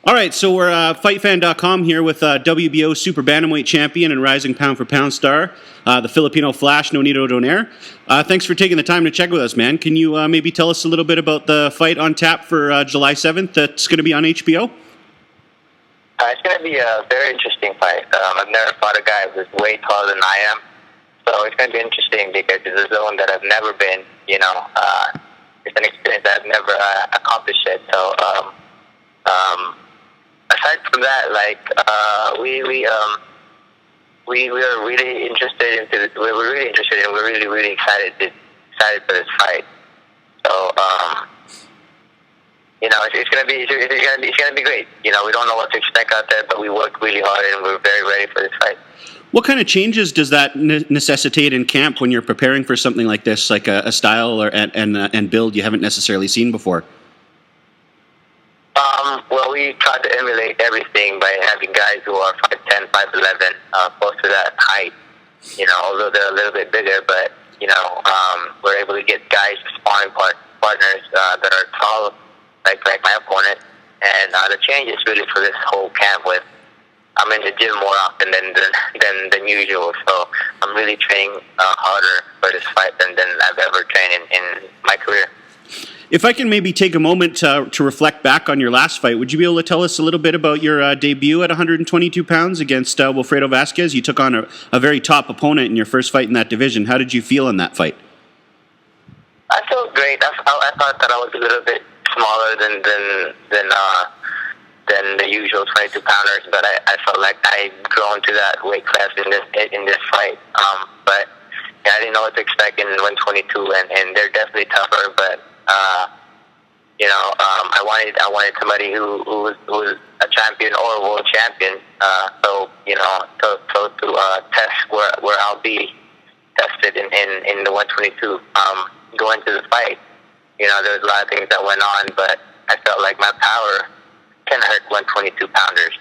All right, so we're FightFan.com here with WBO Super Bantamweight Champion and rising pound-for-pound star, the Filipino Flash, Nonito Donaire. Thanks for taking the time to check with us, man. Can you maybe tell us a little bit about the fight on tap for July 7th that's going to be on HBO? It's going to be a very interesting fight. I've never fought a guy who's way taller than I am, so it's going to be interesting because it's a zone that I've never been. It's an experience that I've never accomplished it. So, aside from that, we are really interested in. We're really excited for this fight. So, it's gonna be great. We don't know what to expect out there, but we work really hard and we're very ready for this fight. What kind of changes does that necessitate in camp when you're preparing for something like this, like a style and build you haven't necessarily seen before? Well, we try to emulate everything by having guys who are 5'10", 5'11", close to that height. Although they're a little bit bigger, but we're able to get guys, sparring partners that are tall, like my opponent. And the change is really for this whole camp. I'm in the gym more often than usual, so I'm really training harder for this fight than I've ever trained in my career. If I can maybe take a moment to reflect back on your last fight, would you be able to tell us a little bit about your debut at 122 pounds against Wilfredo Vasquez? You took on a very top opponent in your first fight in that division. How did you feel in that fight? I felt great. I thought that I was a little bit smaller than the usual 22-pounders, but I felt like I'd grown to that weight class in this fight. But I didn't know what to expect in 122, and they're definitely tougher, but I wanted somebody who was a champion or a world champion. So to test where I'll be tested in the 122. Going to the fight, there was a lot of things that went on, but I felt like my power can hurt 122 pounders.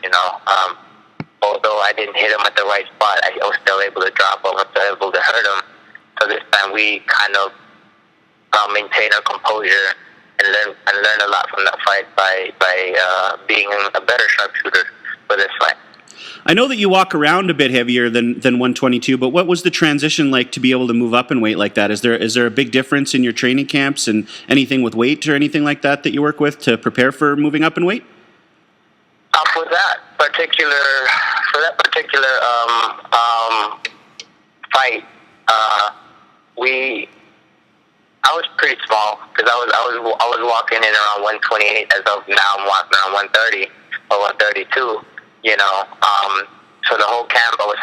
Although I didn't hit him at the right spot, I was still able to drop him. I was still able to hurt him. So this time we kind of maintain our composure and learn a lot from that fight by being a better sharpshooter for this fight. I know that you walk around a bit heavier than 122, but what was the transition like to be able to move up in weight like that? Is there a big difference in your training camps and anything with weight or anything like that you work with to prepare for moving up in weight? For that particular fight, I was pretty small because I was walking in around 128. As of now, I'm walking around 130 or 132. So the whole camp, I was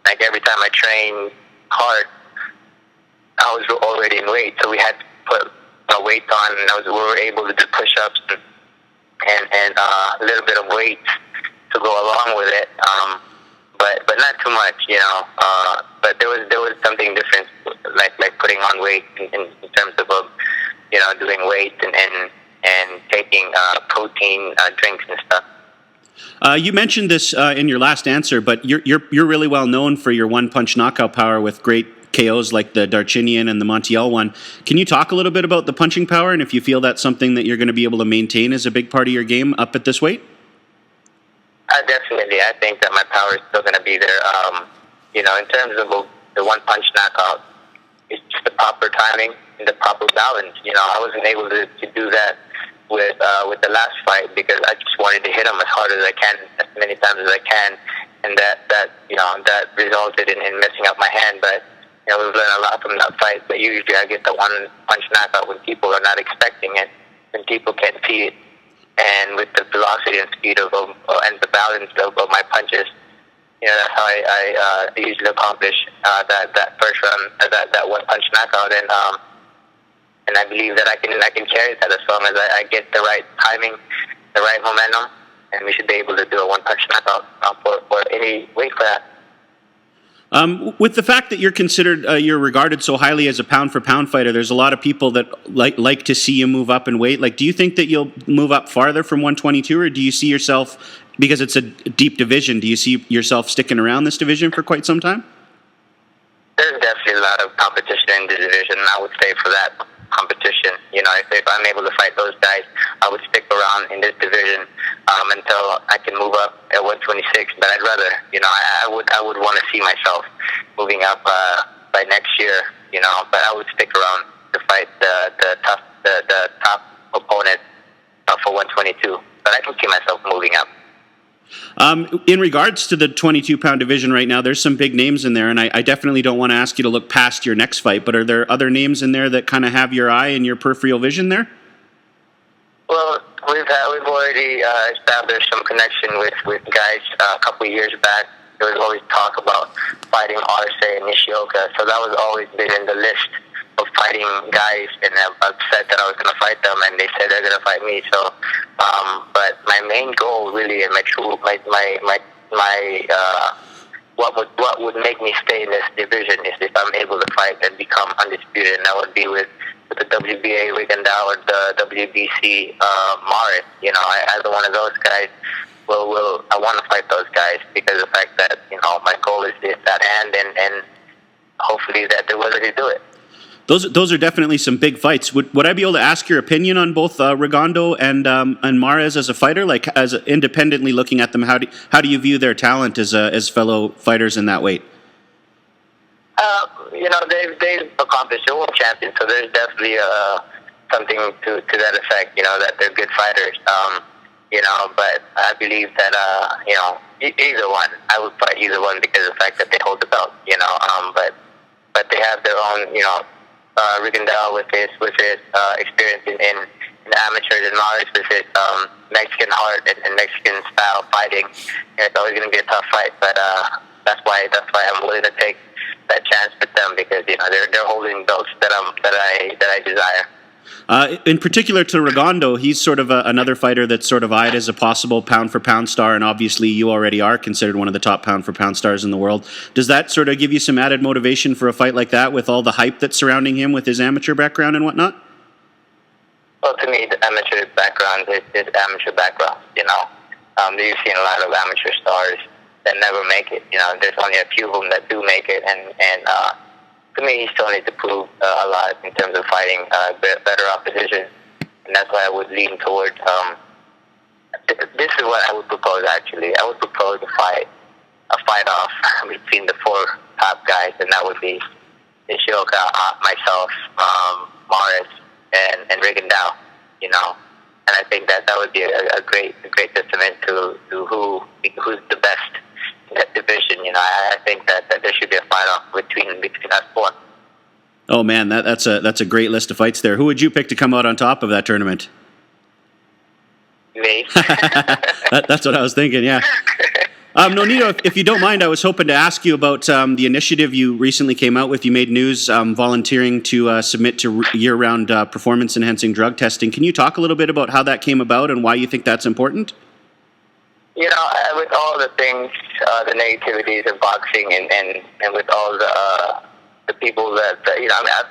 like, every time I trained hard, I was already in weight. So we had to put a weight on, and we were able to do push-ups and a little bit of weight to go along with it. But not too much, but there was something different, like putting on weight in terms of doing weight and taking protein drinks and stuff. You mentioned this in your last answer, but you're really well known for your one-punch knockout power with great KOs like the Darchinian and the Montiel one. Can you talk a little bit about the punching power and if you feel that's something that you're going to be able to maintain as a big part of your game up at this weight? Definitely. I think that my power is still going to be there. In terms of the one-punch knockout, it's just the proper timing and the proper balance. I wasn't able to do that with the last fight because I just wanted to hit him as hard as I can, as many times as I can, and that resulted in messing up my hand. But we've learned a lot from that fight. But usually I get the one-punch knockout when people are not expecting it, when people can't see it. And with the velocity and speed and the balance of my punches, that's how I usually accomplish that first round, that one punch knockout, and I believe that I can carry that as long as I get the right timing, the right momentum, and we should be able to do a one punch knockout for any weight class. With the fact that you're regarded so highly as a pound-for-pound fighter, there's a lot of people that like to see you move up in weight. Like, do you think that you'll move up farther from 122, or do you see yourself, because it's a deep division, do you see yourself sticking around this division for quite some time? There's definitely a lot of competition in the division, and I would say for that competition, if I'm able to fight those guys, I would stick around in this division. until I can move up at 126. But I'd rather, I would want to see myself moving up by next year, but I would stick around to fight the top opponent for 122. But I can see myself moving up. In regards to the 22-pound division right now, there's some big names in there, and I definitely don't want to ask you to look past your next fight, but are there other names in there that kind of have your eye and your peripheral vision there? Well, we've already established some connection with guys a couple of years back. There was always talk about fighting Arce and Nishioka, so that was always been in the list of fighting guys, and I've said that I was going to fight them, and they said they're going to fight me. So, but my main goal, really, and what would make me stay in this division is if I'm able to fight and become undisputed, and that would be with the WBA Rigondeaux or the WBC Morris. Either one of those guys. I want to fight those guys because of the fact that my goal is at hand, and hopefully that they're willing to do it. Those are definitely some big fights. Would I be able to ask your opinion on both Rigondeaux and Mares as a fighter? Like, as independently looking at them, how do you view their talent as fellow fighters in that weight? They've accomplished their world champions, so there's definitely something to that effect. That they're good fighters. But I believe that either one, I would fight either one because of the fact that they hold the belt. But they have their own. Rigondeaux with his experience in amateurs, and Mares with his Mexican heart and Mexican style fighting. And it's always going to be a tough fight, but that's why I'm willing to take that chance with them because they're holding belts that I desire. In particular to Rigondeaux, he's sort of another fighter that's sort of eyed as a possible pound-for-pound star, and obviously you already are considered one of the top pound-for-pound stars in the world. Does that sort of give you some added motivation for a fight like that with all the hype that's surrounding him with his amateur background and whatnot? Well, to me, the amateur background is amateur background, You've seen a lot of amateur stars that never make it. There's only a few of them that do make it, and to me, he still needs to prove a lot in terms of fighting better opposition, and that's why I would lean towards. This is what I would propose. Actually, I would propose a fight off between the four top guys, and that would be Nishioka, myself, Mares, and Rigondeaux. And I think that would be a great testament to who's the best in that division. I think that there should be a fight off between us four. Oh man, that's a great list of fights there. Who would you pick to come out on top of that tournament? Me. That's what I was thinking. Yeah. Nonito, if you don't mind, I was hoping to ask you about the initiative you recently came out with. You made news volunteering to submit to year-round performance-enhancing drug testing. Can you talk a little bit about how that came about and why you think that's important? With all the things, the negativities of boxing, and with all the people that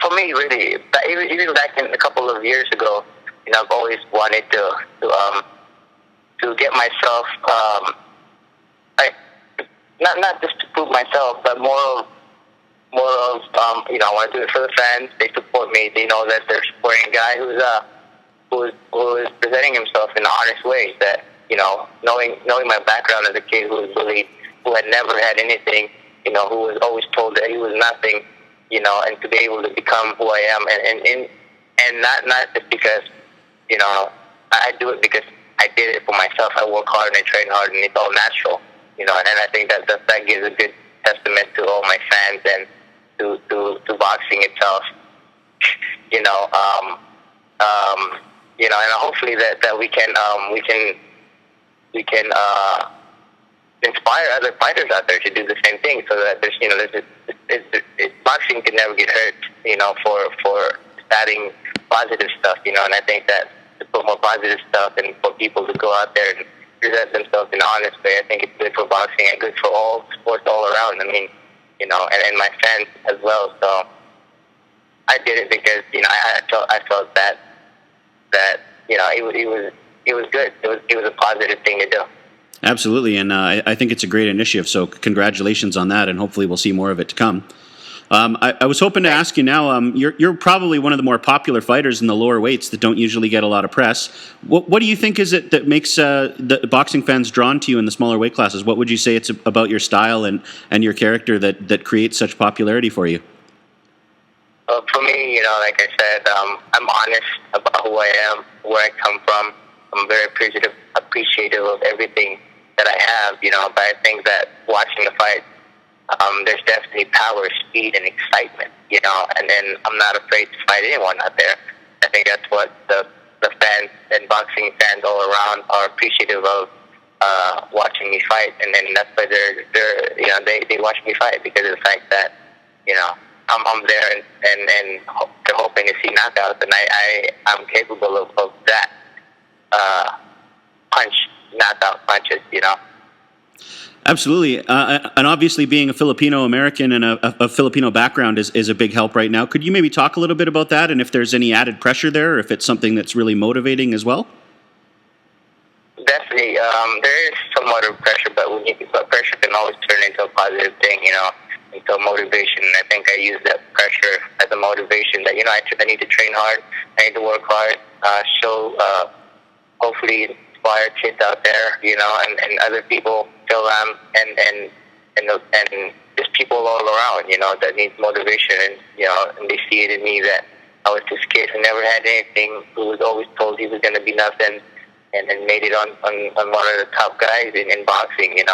for me, really, even back in a couple of years ago, I've always wanted to get myself, not just to prove myself, but more of I want to do it for the fans. They support me. They know that they're supporting a guy who is presenting himself in an honest way. That knowing my background as a kid who was bullied, who had never had anything, who was always told that he was nothing, and to be able to become who I am, and not just because, I do it because I did it for myself. I work hard and I train hard, and it's all natural, and I think that gives a good testament to all my fans and to boxing itself, and hopefully that we can inspire other fighters out there to do the same thing, so that boxing can never get hurt, for starting positive stuff, and I think that to put more positive stuff and for people to go out there and present themselves in an honest way, I think it's good for boxing and good for all sports all around. I mean, and my fans as well. So I did it because I felt that it was good. It was a positive thing to do. Absolutely, and I think it's a great initiative, so congratulations on that, and hopefully we'll see more of it to come. I was hoping to ask you now. You're probably one of the more popular fighters in the lower weights that don't usually get a lot of press. What do you think is it that makes the boxing fans drawn to you in the smaller weight classes? What would you say it's about your style and your character that creates such popularity for you? For me, like I said, I'm honest about who I am, where I come from. I'm very appreciative of everything that I have, but I think that watching the fight, there's definitely power, speed, and excitement, and then I'm not afraid to fight anyone out there. I think that's what the fans and boxing fans all around are appreciative of, watching me fight, and then that's why they watch me fight, because of the fact that, I'm there and they're hoping to see knockouts, and I'm capable of that, knockout punches, Absolutely. And obviously being a Filipino American and a Filipino background is a big help right now. Could you maybe talk a little bit about that, and if there's any added pressure there, or if it's something that's really motivating as well? Definitely. There is somewhat of pressure, but pressure can always turn into a positive thing, into motivation. And I think I use that pressure as a motivation that, I need to train hard, I need to work hard, hopefully inspire kids out there, and other people feel and just people all around, that needs motivation, and they see it in me that I was this kid who never had anything, who was always told he was going to be nothing, and made it on one of the top guys in boxing, and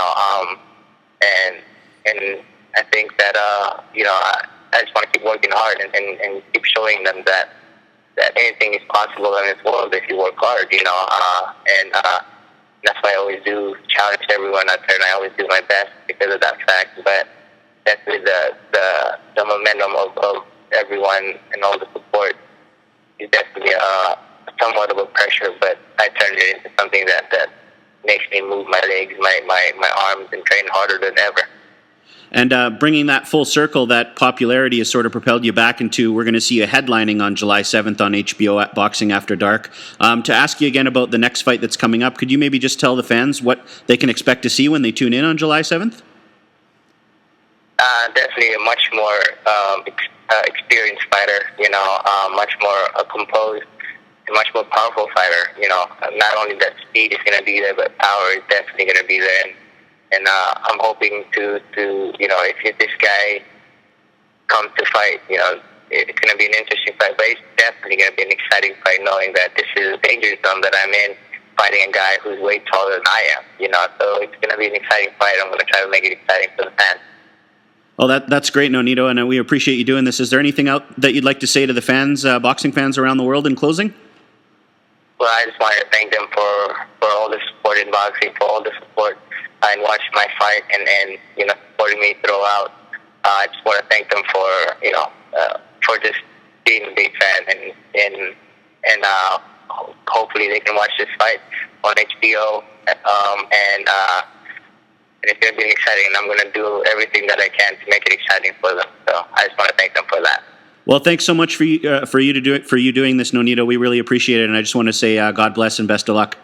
I think that, I just want to keep working hard and keep showing them that anything is possible in this world if you work hard, and that's why I always do challenge everyone out there, and I always do my best because of that fact. But definitely the momentum of everyone and all the support is definitely somewhat of a pressure, but I turned it into something that makes me move my legs, my arms, and train harder than ever. And bringing that full circle, that popularity has sort of propelled you back into, we're going to see you headlining on July 7th on HBO at Boxing After Dark. To ask you again about the next fight that's coming up, could you maybe just tell the fans what they can expect to see when they tune in on July 7th? Definitely a much more experienced fighter, much more composed, a much more powerful fighter. Not only that speed is going to be there, but power is definitely going to be there. And I'm hoping to if this guy comes to fight, it's going to be an interesting fight. But it's definitely going to be an exciting fight, knowing that this is a danger zone that I'm in, fighting a guy who's way taller than I am. So it's going to be an exciting fight. I'm going to try to make it exciting for the fans. Well, that's great, Nonito, and we appreciate you doing this. Is there anything out that you'd like to say to the fans, boxing fans around the world in closing? Well, I just want to thank them for all the support in boxing, for all the support and watching my fight and supporting me throughout. I just want to thank them for just being a big fan and hopefully they can watch this fight on HBO and it's going to be exciting, and I'm going to do everything that I can to make it exciting for them. So I just want to thank them for that. Well, thanks so much for you doing this, Nonito. We really appreciate it, and I just want to say God bless and best of luck.